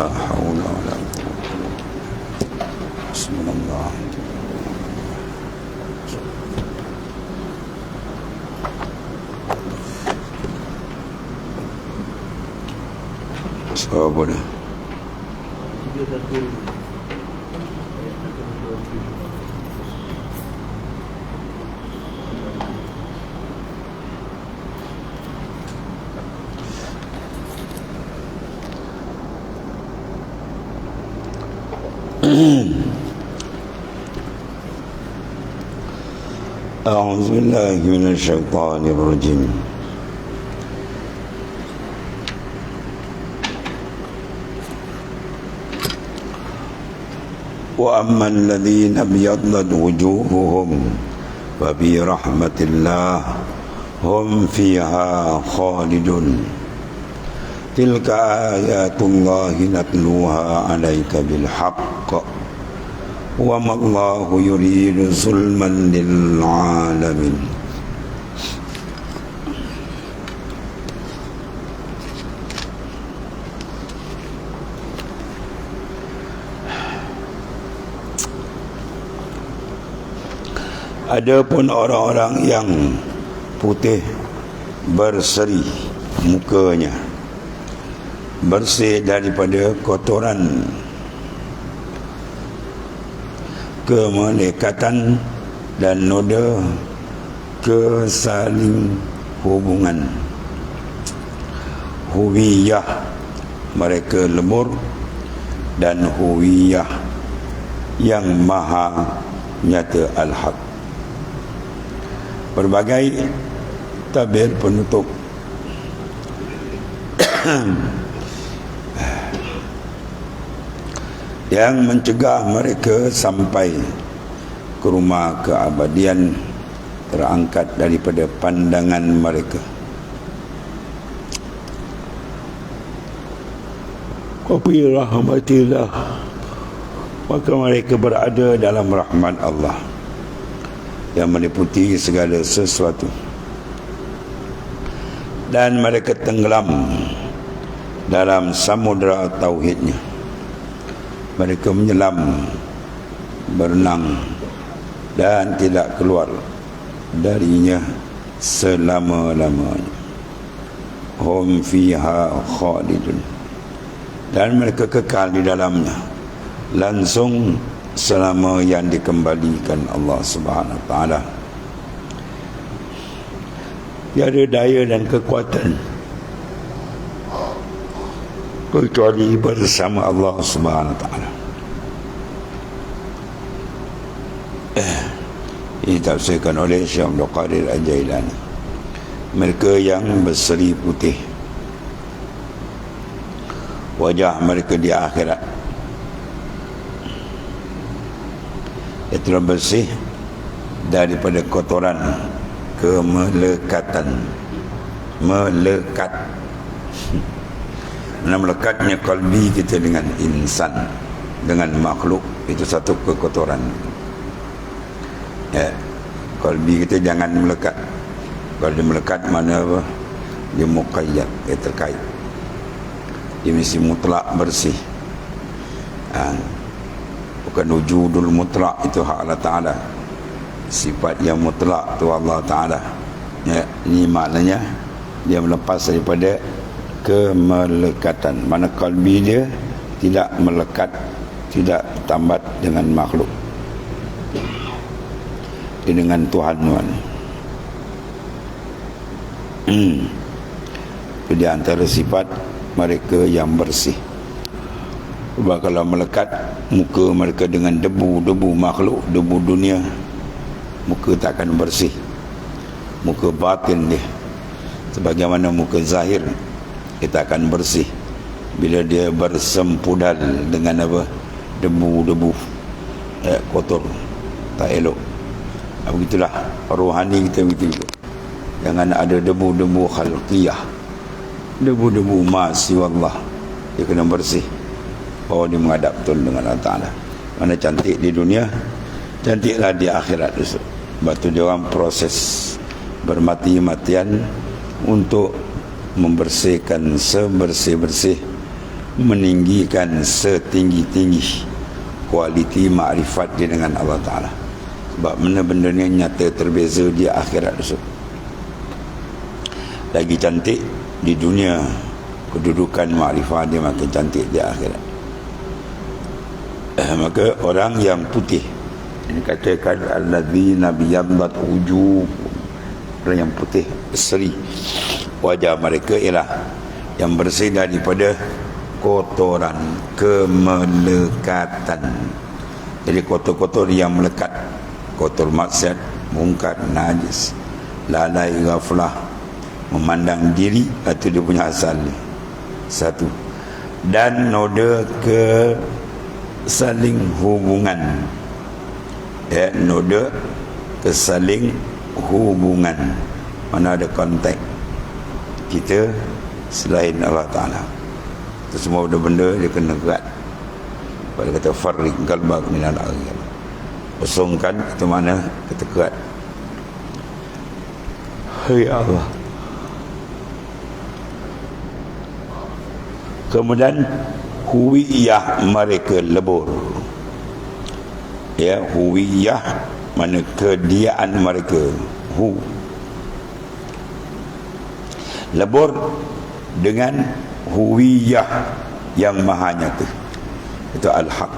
La haula wala quwwata. Bismillah. Apa dah? أعوذ بالله من الشيطان الرجيم وأما الذين ابيضت وجوههم ففي رحمة الله هم فيها خالدون تلك آيات الله نتلوها عليك بالحق وما الله يريد ظلما للعالمين. Adapun orang-orang yang putih berseri mukanya, bersih daripada kotoran, kemelekatan dan noda kesaling hubungan, huwiyah mereka lemur dan huwiyah yang maha nyata al-haq. Berbagai tabir penutup yang mencegah mereka sampai ke rumah keabadian terangkat daripada pandangan mereka. Qafi rahmatillah, maka mereka berada dalam rahmat Allah yang meliputi segala sesuatu, dan mereka tenggelam dalam samudera tauhidnya. Mereka menyelam, berenang dan tidak keluar darinya selama-lamanya. Hum fiha khalidun, dan mereka kekal di dalamnya langsung selama yang dikembalikan Allah Subhanahu wa taala. Tiada daya dan kekuatan kecuali bersama Allah Subhanahu wa taala. Ini ditafsirkan oleh Syekh Abdul Qadir Al-Jailani. Mereka yang berseri putih, wajah mereka di akhirat itu bersih daripada kotoran kemelekatan. Melekat, mana melekatnya kalbi kita dengan insan, dengan makhluk, itu satu kekotoran. Ya, kalbi kita jangan melekat. Kalau dia melekat, mana apa? Dia muqayyad, dia terkait. Dia mesti mutlak bersih. Bukan wujudul mutlak, itu hak Allah Ta'ala. Sifat yang mutlak itu Allah Ta'ala. Ya, ini maknanya dia melepas daripada kemelekatan. Mana kalbi dia tidak melekat, tidak tambat dengan makhluk, dia dengan Tuhan. Itu di antara sifat mereka yang bersih. Sebab kalau melekat muka mereka dengan debu makhluk, debu dunia, muka tak akan bersih. Muka batin dia, sebagaimana muka zahir, kita akan bersih bila dia bersempudal dengan apa? Debu kotor, tak elok. Begitulah rohani kita begitu. Jangan ada debu-debu khalqiyah, debu-debu ma'asi wallah. Dia kena bersih. Oh, dia menghadap betul dengan Allah Ta'ala. Mana cantik di dunia, cantiklah di akhirat. Sebab tu dia orang proses bermati-matian untuk membersihkan sebersih-bersih meninggikan setinggi-tinggi kualiti makrifat dia dengan Allah Ta'ala. Sebab benda-benda ni nyata terbeza di akhirat tersebut. Lagi cantik di dunia, kedudukan makrifat dia makin cantik di akhirat. Maka orang yang putih, ini katakan alladzina biyaddat wujuh, orang yang putih berseri wajah mereka ialah yang bersih daripada kotoran kemelekatan. Jadi kotor-kotor yang melekat, kotor maksiat, mungkar, najis, lalai, ghaflah, memandang diri, itu dia punya asal ni. Satu. Dan noda ke saling hubungan, noda ke saling hubungan, mana ada kontak kita selain Allah Ta'ala. Itu semua benda-benda dia kena erat. Pada kata farriq qalbak minal aghir, kosongkan itu mana kita erat. Hai Allah. Kemudian huwiyah mereka lebur. Ya, huwiyah mana kediaan mereka. Lebur dengan huwiyah yang maha nyata. Itu al-haq.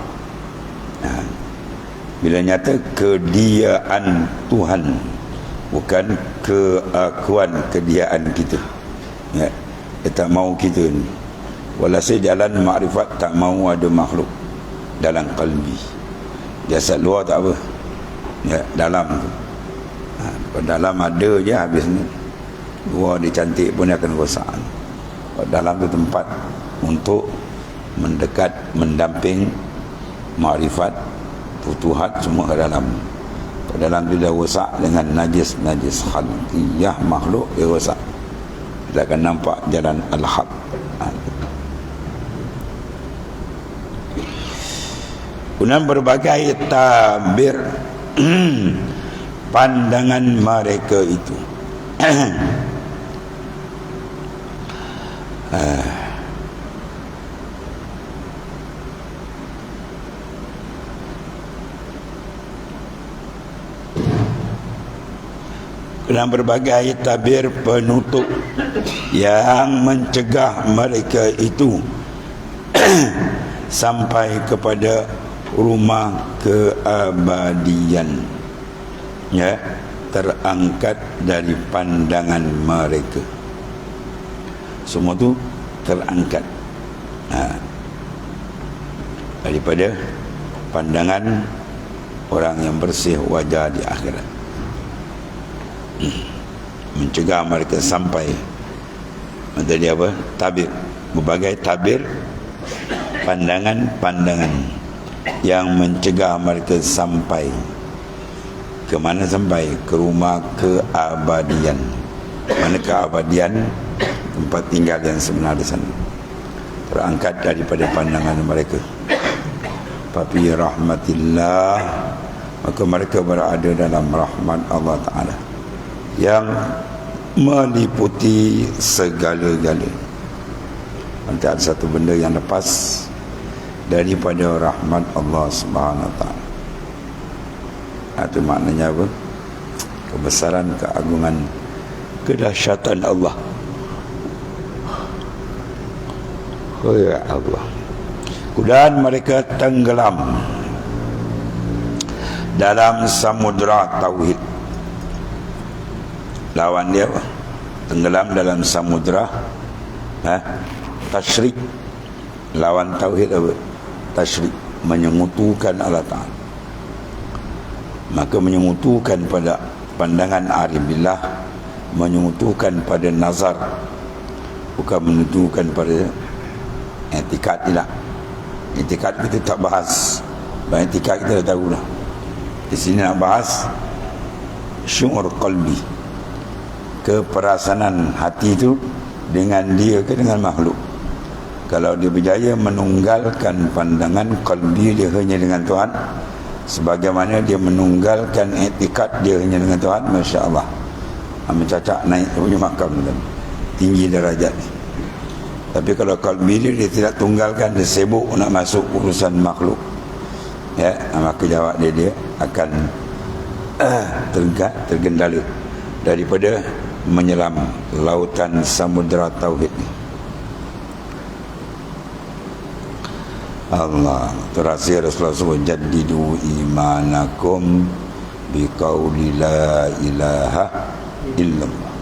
Bila nyata kediaan Tuhan, bukan keakuan kediaan kita. Ya, dia tak mau kita ni. Walhasil jalan makrifat tak mau ada makhluk dalam qalbi. Jasad luar tak apa, ya, dalam tu. Dalam ada je habis ni. Luar dia cantik pun dia akan rosak. Dalam tu tempat untuk mendekat, mendamping makrifat, futuhat semua ke dalam. Dalam tu dia rosak dengan najis khalqiyah, makhluk dia rosak. Dia akan nampak jalan al-haq. Kemudian berbagai tabir pandangan mereka itu. Dan berbagai tabir penutup yang mencegah mereka itu sampai kepada rumah keabadian, ya, terangkat dari pandangan mereka. Semua tu terangkat daripada pandangan orang yang bersih wajah di akhirat. Mencegah mereka sampai, tadi apa? Tabir, berbagai tabir, pandangan-pandangan yang mencegah mereka sampai ke mana? Sampai ke rumah keabadian. Mana keabadian? Tempat tinggal yang sebenar di sana. Terangkat daripada pandangan mereka. Tapi rahmatillah, maka mereka berada dalam rahmat Allah Ta'ala yang meliputi segala-gala. Nanti ada satu benda yang lepas daripada rahmat Allah Subhanahu Wa Ta'ala. Itu maknanya apa? Kebesaran, keagungan, kedahsyatan Allah. Oh ya Allah. Kemudian mereka tenggelam dalam samudra tauhid. Lawan dia apa? Tenggelam dalam samudra tasyrik. Lawan tauhid apa? Tasyrik, menyengutukan Allah Ta'ala. Maka menyengutukan pada pandangan arif billah, menyengutukan pada nazar, bukan menentukan pada etikat. Tidak, etikat kita tak bahas. Etikat kita dah tahu dah. Di sini nak bahas syu'ur qalbi, keperasaan hati itu dengan dia ke dengan makhluk. Kalau dia berjaya menunggalkan pandangan qalbi dia hanya dengan Tuhan, sebagaimana dia menunggalkan etikat dia hanya dengan Tuhan, Masya Allah, mencacak naik punya makam tu, tinggi darajat ni. Tapi kalau qalbi dia tidak tunggalkan, dia sibuk nak masuk urusan makhluk, ya, maka jawab dia akan tergendala daripada menyelam lautan samudra tauhid ni. Allah terasi Rasulullah SAW, jaddidu imanakum biqauli la ilaha illallah.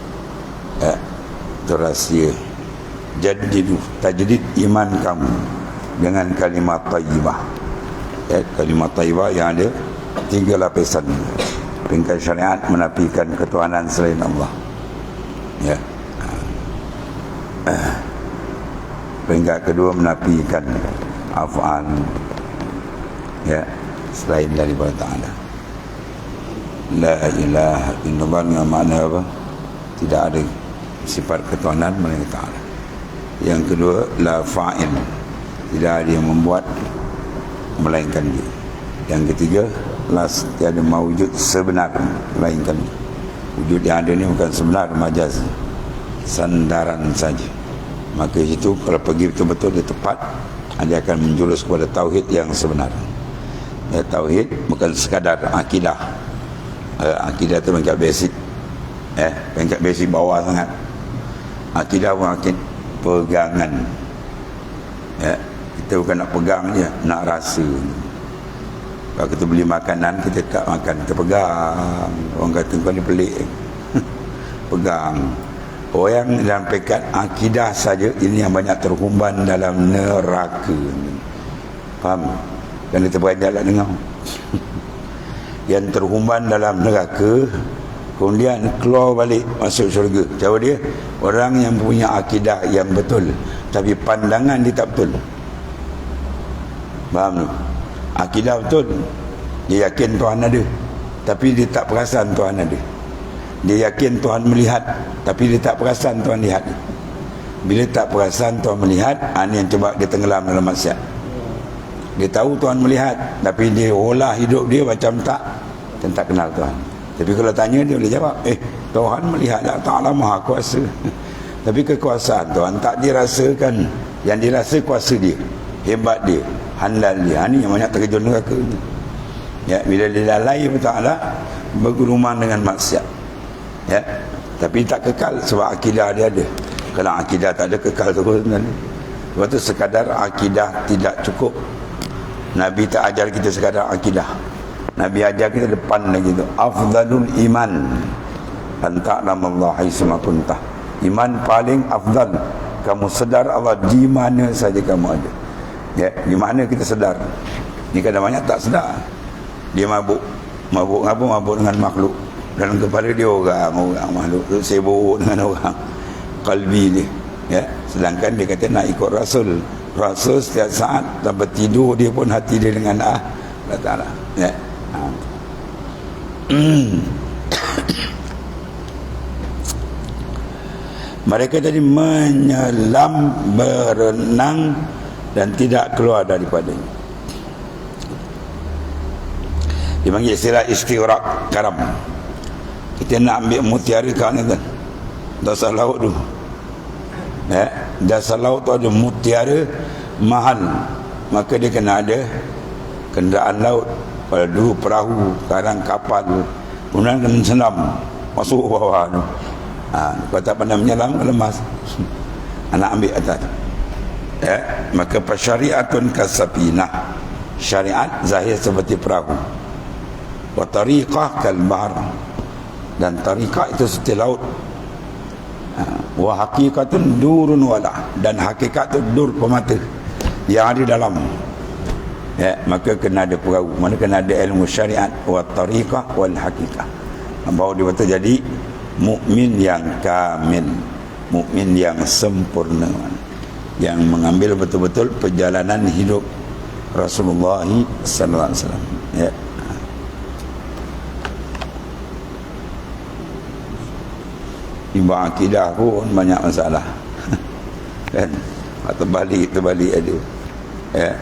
Terasi jaddidu, tajdid iman kamu dengan kalimat tayyibah. Kalimat tayyibah yang ada 3 lapisan. Peringkat syariat menafikan ketuhanan selain Allah, ya. Peringkat kedua menafikan af'al, ya, selain daripada Ta'ala. La ilaha illallah dengan makna apa? Tidak ada sifat ketuhanan melainkan Ta'ala. Yang kedua, la fa'il, tidak ada yang membuat melainkan dia. Yang ketiga, la tiada mawujud sebenar melainkan dia. Wujud yang ada ni bukan sebenar, majaz, sandaran saja. Maka itu kalau pergi betul-betul dia tepat, dia akan menjurus kepada tauhid yang sebenar. Ya, tauhid bukan sekadar akidah. Akidah itu peringkat basic, peringkat basic bawah sangat. Akidah pun pegangan, ya. Kita bukan nak pegang je, nak rasa. Kalau kita beli makanan, kita tak makan, kita pegang. Orang kata kau ni pelik. Pegang. Orang dalam pekat akidah saja, ini yang banyak terhumban dalam neraka. Faham? Dan kita beranjak dengar. Yang terhumban dalam neraka, kemudian keluar balik masuk syurga. Cara dia, orang yang punya akidah yang betul, tapi pandangan dia tak betul. Faham tak? Akidah betul, dia yakin Tuhan ada, tapi dia tak perasan Tuhan ada. Dia yakin Tuhan melihat, tapi dia tak perasan Tuhan lihat. Bila tak perasan Tuhan melihat, ini yang cuba dia tenggelam dalam maksiat. Dia tahu Tuhan melihat, tapi dia olah hidup dia macam tak kenal Tuhan. Tapi kalau tanya, dia boleh jawab, Tuhan melihat, Ta'ala Maha Kuasa. Tapi kekuasaan Tuhan tak dirasakan. Yang dirasa kuasa dia, hebat dia, handal dia. Ini yang banyak terkejut neraka. Ya, bila dia lalai Ta'ala, bergurungan dengan maksiat, ya. Tapi tak kekal sebab akidah dia ada. Kalau akidah tak ada, kekal terus sebenarnya. Sebab tu sekadar akidah tidak cukup. Nabi tak ajar kita sekadar akidah. Nabi ajar kita depan lagi tu, afdalul iman an ta'lamallaha haitsuma kuntah. Iman paling afdal, kamu sedar Allah di mana saja kamu ada. Ya, di mana kita sedar. Ni kadang banyak tak sedar. Dia mabuk. Mabuk apa? Mabuk dengan makhluk. Dalam kepala dia orang makhluk tu, sibuk dengan orang. Qalbi dia, ya. Sedangkan dia kata nak ikut Rasul. Rasul setiap saat tanpa tidur dia pun hati dia dengan Allah Ta'ala, ya. Mereka tadi menyelam, berenang dan tidak keluar daripadanya. Dipanggil istilah istighraq karam. Kita nak ambil mutiara kat ni kan, dasar laut tu, ya, dasar laut tu ada mutiara mahal, maka dia kena ada kenderaan laut. Pada dulu perahu, sekarang kapal, kemudian kena selam masuk bawah tu. Kalau tak pandai menyelam, lemas. Anak ambil atas, ya. Maka pasyariatun kasapinah, syariat zahir seperti perahu, wa tariqah kal bahr, dan tariqah itu seperti laut, wa haqiqatun durun wala, dan hakikat itu dur, pemata yang ada dalam, ya. Maka kena ada perahu, mana kena ada ilmu syariat, wa tariqah wal haqiqah, bahawa dia betul jadi mukmin yang kamil, mukmin yang sempurna, yang mengambil betul-betul perjalanan hidup Rasulullah sallallahu alaihi wasallam, ya. Imbang akidah pun banyak masalah. Kan? Terbalik ada. Ya.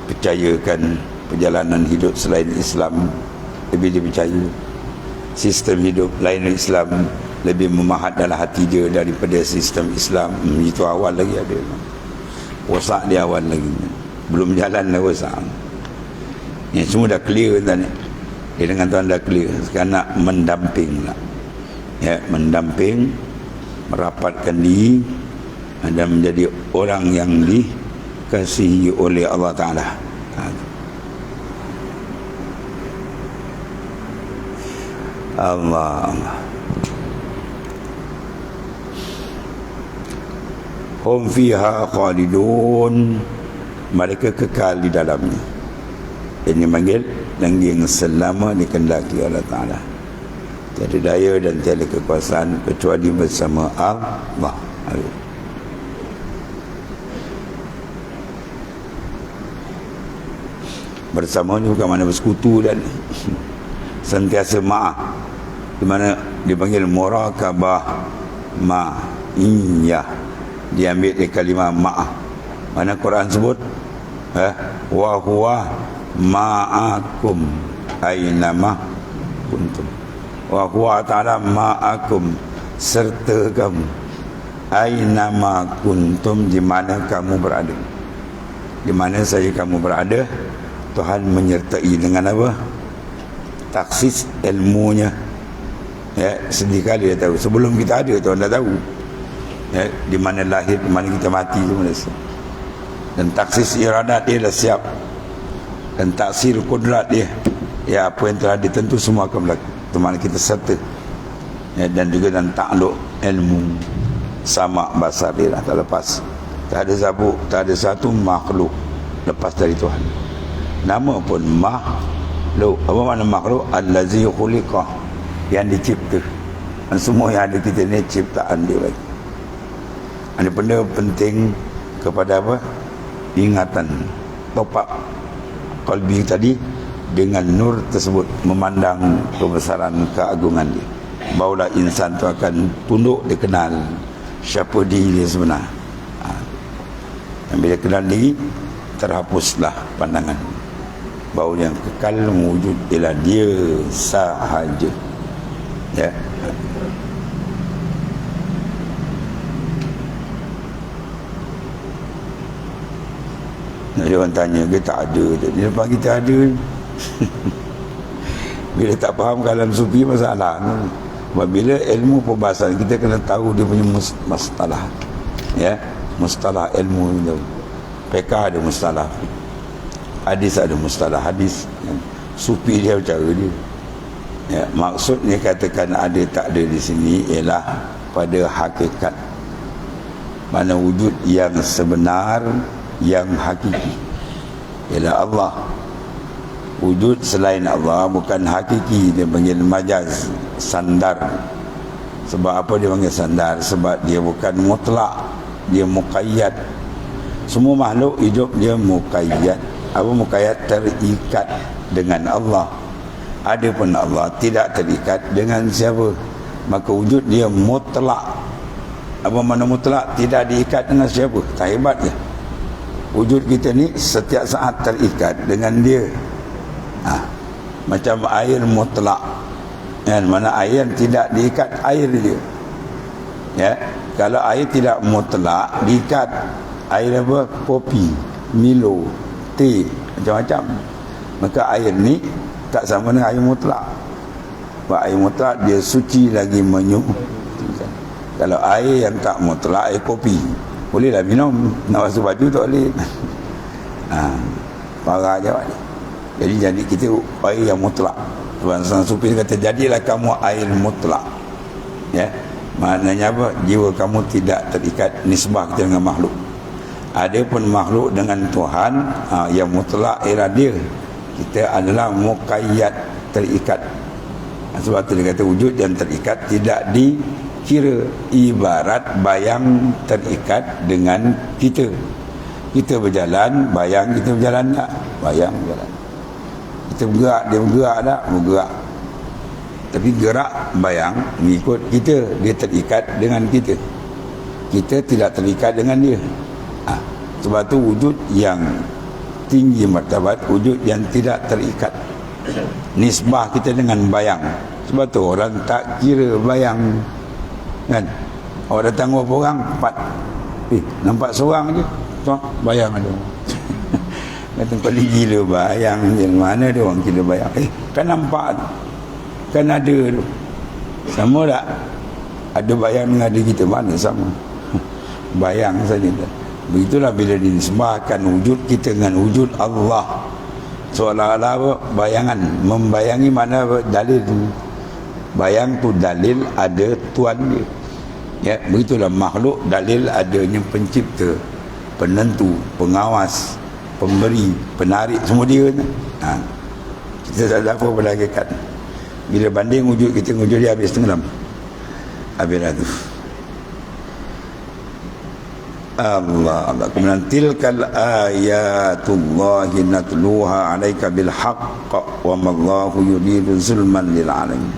Percayakan perjalanan hidup selain Islam, lebih dipercaya. Sistem hidup lain Islam lebih memahat dalam hati dia daripada sistem Islam. Itu awal lagi ada. Wasak dia awal lagi. Belum jalan dah wasak. Ni semua dah clear tuan. Dia dengan tuan dah clear. Sekarang nak mendamping lah. Ya, mendamping, merapatkan diri dan menjadi orang yang dikasihi oleh Allah Ta'ala. Allah. Hum fiha khalidun, mereka kekal di dalamnya. Ini panggil langgeng selama dikehendaki Allah Ta'ala. Tiada daya dan tiada kekuasaan kecuali bersama Allah. Bersama ni bukan mana bersekutu dan sentiasa ma'ah, di mana dipanggil murakabah ma'iyah, diambil dari kalimah ma'ah. Mana Quran sebut wa huwa ma'akum aynama kuntum. Wa huwa ta'ala ma'akum, serta kamu, aynama kuntum, di mana kamu berada. Di mana saja kamu berada, Tuhan menyertai dengan apa? Taksis ilmunya. Ya, sedih kali dia tahu. Sebelum kita ada, Tuhan dah tahu. Ya, di mana lahir, di mana kita mati semua dah siap. Dan taksis iradat dia dah siap. Dan taksir kudrat dia, ya, apa yang telah ditentu semua akan berlaku. Di mana kita serta. Ya, dan juga dan takluk ilmu sama basar dia dah tak lepas. Tak ada sabuk, tak ada satu makhluk lepas dari Tuhan. Nama pun makhluk. Apa makna makhluk? Allazi khuliqah, yang dicipta. Dan semua yang ada kita ni ciptaan dia lagi. Ada benda penting kepada apa? Ingatan, top up qalbi tadi dengan nur tersebut, memandang kebesaran keagungan dia. Barulah insan tu akan tunduk, dia kenal siapa diri dia sebenar. Dan bila kenal diri, terhapuslah pandangan bahawa yang kekal wujud ialah dia sahaja. Ya. Dia orang tanya, dia tak ada. Dia lepas kita ada. Bila tak faham kalam sufi, masalah. Bila ilmu perbahasan, kita kena tahu dia punya mustalah. Ya, mustalah ilmu itu. PK ada mustalah, hadis ada mustalah hadis. Sufi dia cara dia. Ya, maksudnya katakan ada tak ada di sini ialah pada hakikat. Mana wujud yang sebenar, yang hakiki ialah Allah. Wujud selain Allah bukan hakiki, dia panggil majaz, sandar. Sebab apa dia panggil sandar? Sebab dia bukan mutlak, dia muqayyad. Semua makhluk hidup dia muqayyad. Apa muqayyad? Terikat dengan Allah. Adapun Allah tidak terikat dengan siapa, maka wujud dia mutlak. Apa makna mutlak? Tidak diikat dengan siapa. Tak hebat ke? Wujud kita ni setiap saat terikat dengan dia. Macam air mutlak, kan? Mana air tidak diikat, air dia. Ya, kalau air tidak mutlak diikat, air apa? Kopi, Milo, teh, macam-macam. Maka air ni tak sama dengan air mutlak. Sebab air mutlak dia suci lagi menyucikan. Kalau air yang tak mutlak, air kopi, bolehlah minum, nak basuh baju tak boleh. Parah je. Jadi kita air yang mutlak. Tuan Sang Sufi kata, jadilah kamu air mutlak. Ya, maknanya apa? Jiwa kamu tidak terikat nisbah kita dengan makhluk. Ada pun makhluk dengan Tuhan, yang mutlak ialah dia. Kita adalah muqayyad, terikat. Sebab tu dia kata wujud yang terikat tidak dikira. Ibarat bayang terikat dengan kita. Kita berjalan, bayang kita berjalan tak? Bayang berjalan. Kita bergerak, dia bergerak tak? Bergerak. Tapi gerak bayang mengikut kita, dia terikat dengan kita. Kita tidak terikat dengan dia. Sebab tu wujud yang tinggi martabat, wujud yang tidak terikat. Nisbah kita dengan bayang. Sebab tu orang tak kira bayang. Kan? Awak datang berapa orang? 4. Nampak seorang je. Tuan, bayang ada. Kata paling gila bayang je. Mana ada orang kira bayang? Kan nampak tu. Kan ada tu. Sama tak? Ada bayang dengan ada kita. Mana sama? Bayang saja. Begitulah bila dinisbahkan wujud kita dengan wujud Allah. Seolah-olah apa? Bayangan. Membayangi mana apa? Dalil. Bayang tu dalil ada Tuhan dia. Ya, begitulah makhluk dalil adanya pencipta, penentu, pengawas, pemberi, penarik, semua dia. Kita tak ada apa pada hakikat. Bila banding wujud kita dengan wujud dia, habis tenggelam. Habislah tu. Allah. Kemudian tilkal ayatullahi natluha alaika bil haqq wa mallahu yuridu zulman lil alamin.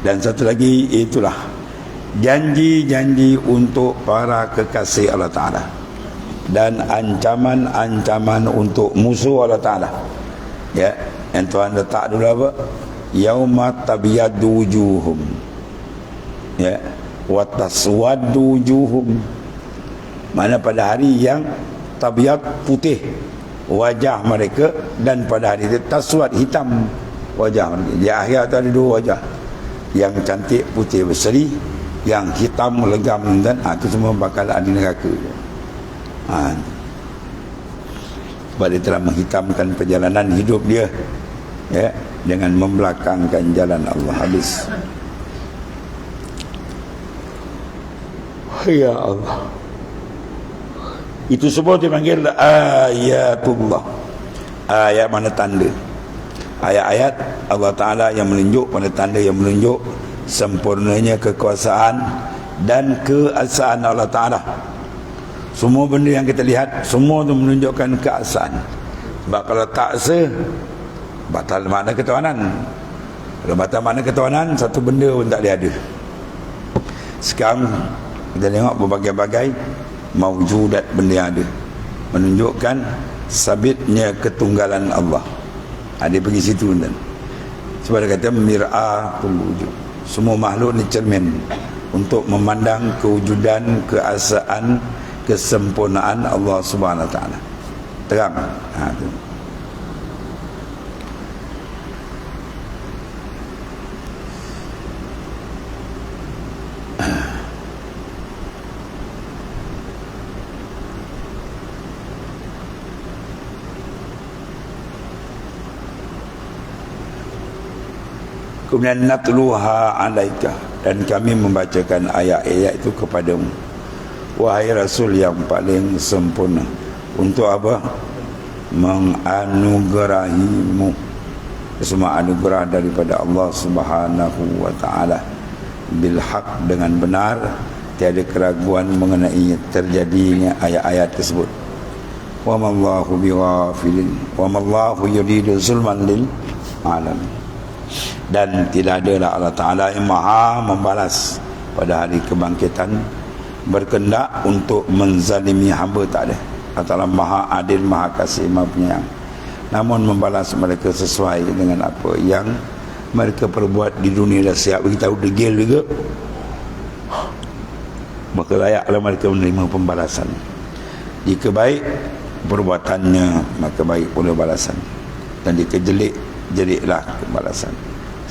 Dan satu lagi, itulah janji-janji untuk para kekasih Allah Ta'ala dan ancaman-ancaman untuk musuh Allah Ta'ala. Ya, yang Tuhan letak dulu apa? Yauma tabyaddu wujuhum, ya, wa taswaddu wujuhum. Mana pada hari yang tabyad putih wajah mereka, dan pada hari itu taswad hitam wajah mereka. Di akhirat ada 2 wajah, yang cantik putih berseri, yang hitam legam, dan itu semua bakal ada neraka. Sebab dia telah menghitamkan perjalanan hidup dia, ya, dengan membelakangkan jalan Allah. Habis. Ya Allah, itu semua dipanggil ayatullah. Ayat mana tanda. Ayat-ayat Allah Ta'ala yang menunjuk, pada tanda yang menunjuk sempurnanya kekuasaan dan keesaan Allah Ta'ala. Semua benda yang kita lihat, semua itu menunjukkan keesaan. Sebab kalau tak batal makna ketuhanan. Kalau batal makna ketuhanan, satu benda pun tak boleh ada. Sekarang kita tengok berbagai-bagai mawjudat benda yang ada, menunjukkan sabitnya ketunggalan Allah. Dia pergi situ kan. Sebab dia kata mir'atul wujud. Semua makhluk ni cermin untuk memandang kewujudan, keesaan, kesempurnaan Allah Subhanahu Wa Taala. Terang. Tu. Kemudian natluha alaika, dan kami membacakan ayat-ayat itu kepadamu, wahai Rasul yang paling sempurna. Untuk apa? Menganugerahimu semua anugerah daripada Allah Subhanahu Wa Taala bil haq, dengan benar, tiada keraguan mengenai terjadinya ayat-ayat tersebut. Wa mallahu bighafilin wa mallahu yuridu zulman lil alamin. Dan tidak adalah Allah Ta'ala yang maha membalas pada hari kebangkitan berkendak untuk menzalimi hamba, tak ada. Allah Ta'ala maha adil, maha kasih, maha penyayang, namun membalas mereka sesuai dengan apa yang mereka perbuat di dunia. Dah siap beritahu degil juga, maka layaklah mereka menerima pembalasan. Jika baik perbuatannya, maka baik pula balasan, dan jika jelek, jeliklah balasan.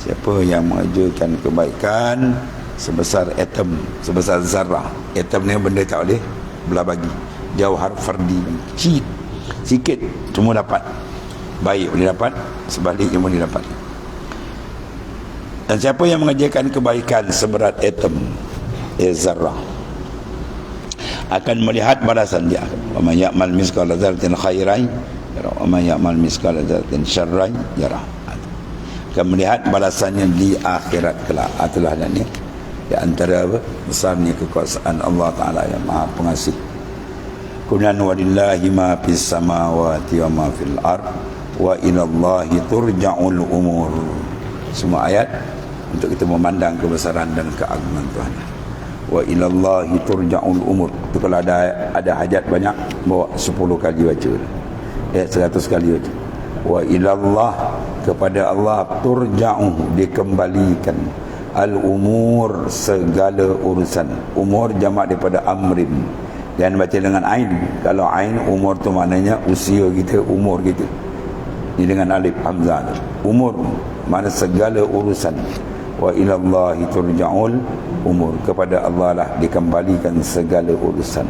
Siapa yang mengajukan kebaikan sebesar atom, sebesar zarah. Atom ni benda tak boleh belah bagi. Jauhar fardi, sikit semua dapat. Baik boleh dapat, sebaliknya boleh dapat. Dan siapa yang mengajarkan kebaikan seberat atom, zarah, akan melihat balasan dia. Wa may ya'mal mithqala dzarratin khairan yara, wa may ya'mal mithqala dzarratin syarran yara. Akan melihat balasannya di akhirat kelak. Itulah ni di antara besarnya kekuasaan Allah Ta'ala yang maha pengasih. Kemudian walillahi ma fis samawati wa ma fil ard wa ilallahi turja'ul umur. Semua ayat untuk kita memandang kebesaran dan keagungan Tuhan. Wa ilallahi turja'ul umur. Itu kalau ada hajat banyak, bawa 10 kali baca, 100 kali baca. Wa ilallah, kepada Allah, turja'u, dikembalikan Al-umur, segala urusan. Umur jamak daripada amrin. Jangan baca dengan ain. Kalau ain, umur tu maknanya usia kita, umur kita. Ini dengan alif hamzah. Umur mana segala urusan. Wa ilallahi turja'ul umur. Kepada Allah lah dikembalikan segala urusan.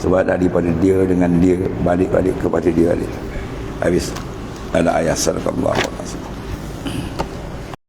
Sebab daripada dia dengan dia, balik-balik kepada dia balik. Habis. Ada ayat sadaqallahu alaihi wasallam.